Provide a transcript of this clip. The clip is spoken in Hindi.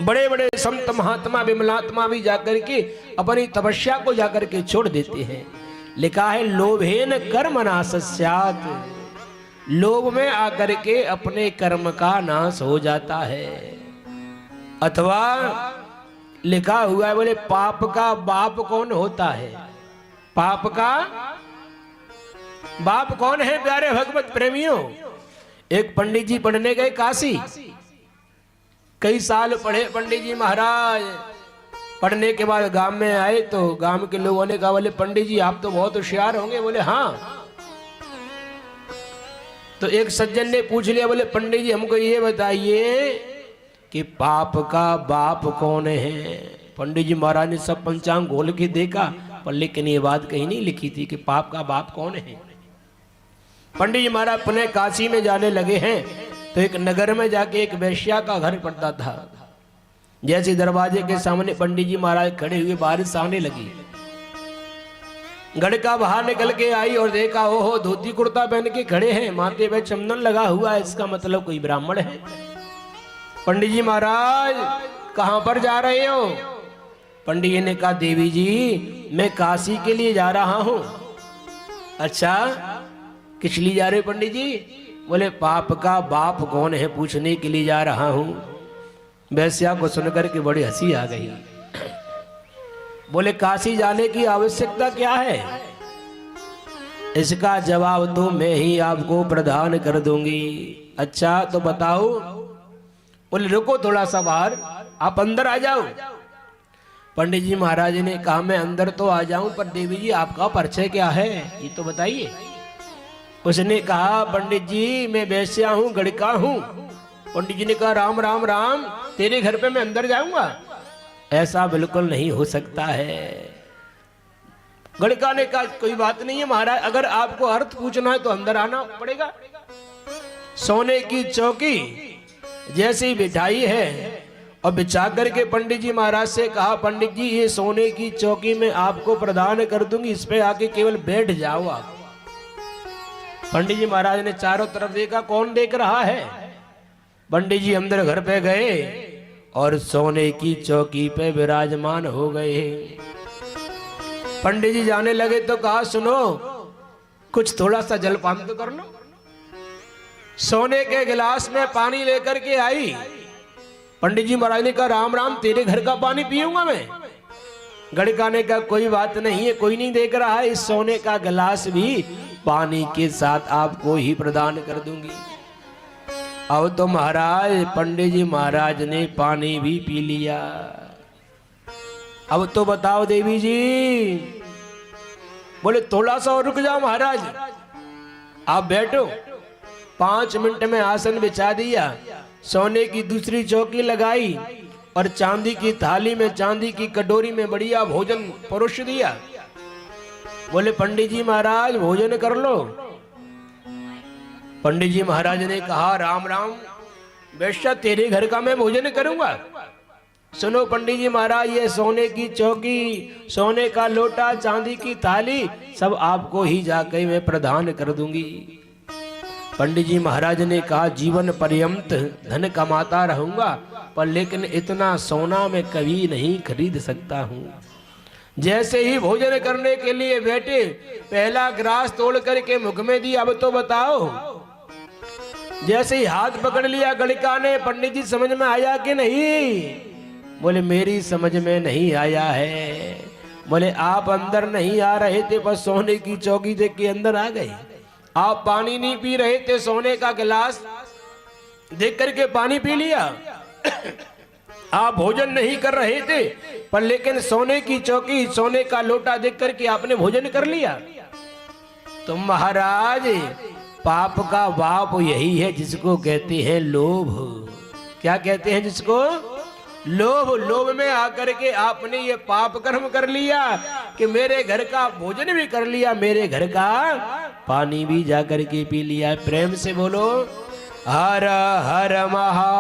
बड़े बड़े संत महात्मा विमलात्मा भी जाकर के अपनी तपस्या को जाकर के छोड़ देते हैं। लिखा है लोभेन कर्म नाश स्यात्, लोभ में आकर के अपने कर्म का नाश हो जाता है। अथवा लिखा हुआ है, बोले पाप का बाप कौन होता है? पाप का बाप कौन है प्यारे भगवत प्रेमियों? एक पंडित जी पढ़ने गए काशी, कई साल पढ़े पंडित जी महाराज। पढ़ने के बाद गांव में आए तो गांव के लोगों ने कहा, बोले पंडित जी आप तो बहुत होशियार होंगे। बोले हाँ। तो एक सज्जन ने पूछ लिया, बोले पंडित जी हमको ये बताइए कि पाप का बाप कौन है? पंडित जी महाराज ने सब पंचांग खोल के देखा, पर लेकिन ये बात कहीं नहीं लिखी थी कि पाप का बाप कौन है। पंडित जी महाराज अपने काशी में जाने लगे हैं तो एक नगर में जाके एक वैश्या का घर पड़ता था। जैसे दरवाजे के सामने पंडित जी महाराज खड़े हुए, बारिश आने लगी। गड़का बाहर निकल के आई और देखा, ओहो धोती कुर्ता पहन के खड़े हैं, माथे पे चंदन लगा हुआ है, इसका मतलब कोई ब्राह्मण है। पंडित जी महाराज कहां पर जा रहे हो? पंडित जी ने कहा, देवी जी मैं काशी के लिए जा रहा हूं। अच्छा किस लिए जा रहे हो पंडित जी? बोले पाप का बाप कौन है पूछने के लिए जा रहा हूं। वैश्या को सुनकर के बड़ी हंसी आ गई। बोले काशी जाने की आवश्यकता क्या है? इसका जवाब तो मैं ही आपको प्रदान कर दूंगी। अच्छा तो बताओ। बोले रुको थोड़ा सा बाहर, आप अंदर आ जाओ। पंडित जी महाराज ने कहा मैं अंदर तो आ जाऊं, पर देवी जी आपका परिचय क्या है ये तो बताइए। उसने कहा, पंडित जी मैं वैश्या हूं, गड़का हूं। पंडित जी ने कहा, राम राम राम, तेरे घर पे मैं अंदर जाऊंगा? ऐसा बिल्कुल नहीं हो सकता है। गड़का ने कहा, कोई बात नहीं है महाराज, अगर आपको अर्थ पूछना है तो अंदर आना पड़ेगा। सोने की चौकी जैसी बिठाई है और बिछा करके पंडित जी महाराज से कहा, पंडित जी ये सोने की चौकी मैं आपको प्रदान कर दूंगी, इस पे आके केवल बैठ जाओ आप। पंडित जी महाराज ने चारों तरफ देखा, कौन देख रहा है? पंडित जी अंदर घर पे गए और सोने की चौकी पे विराजमान हो गए। पंडित जी जाने लगे तो कहा, सुनो कुछ थोड़ा सा जलपान तो कर लो। सोने के गिलास में पानी लेकर के आई। पंडित जी महाराज ने कहा, राम राम, तेरे घर का पानी पीऊंगा मैं? गड़का ने कहा, कोई बात नहीं है, कोई नहीं देख रहा है, इस सोने का गिलास भी पानी के साथ आपको ही प्रदान कर दूंगी। अब तो महाराज पंडित जी महाराज ने पानी भी पी लिया। अब तो बताओ देवी जी। बोले थोड़ा सा और रुक जाओ महाराज, आप बैठो। 5 मिनट में आसन बिछा दिया, सोने की दूसरी चौकी लगाई और चांदी की थाली में, चांदी की कटोरी में बढ़िया भोजन परोस दिया। बोले पंडित जी महाराज भोजन कर लो। पंडित जी महाराज ने कहा, राम राम वैश्या, तेरे घर का मैं भोजन करूंगा? सुनो पंडित जी महाराज, ये सोने की चौकी, सोने का लोटा, चांदी की थाली सब आपको ही जाकर मैं प्रदान कर दूंगी। पंडित जी महाराज ने कहा, जीवन पर्यंत धन कमाता रहूंगा, पर लेकिन इतना सोना मैं कभी नहीं खरीद सकता हूं। जैसे ही भोजन करने के लिए बैठे, पहला ग्रास तोड़ करके मुख में दी। अब तो बताओ। जैसे ही हाथ पकड़ लिया गड़का ने, पंडित जी समझ में आया कि नहीं? बोले मेरी समझ में नहीं आया है। बोले आप अंदर नहीं आ रहे थे, बस सोने की चौकी देख के अंदर आ गए। आप पानी नहीं पी रहे थे, सोने का गिलास देख करके पानी पी लिया। आप भोजन नहीं कर रहे थे, पर लेकिन सोने की चौकी, सोने का लोटा देख करके आपने भोजन कर लिया। तो महाराज पाप का बाप यही है जिसको कहते हैं लोभ। क्या कहते हैं जिसको? लोभ। लोभ में आकर के आपने ये पाप कर्म कर लिया कि मेरे घर का भोजन भी कर लिया, मेरे घर का पानी भी जाकर के पी लिया। प्रेम से बोलो हर हर महा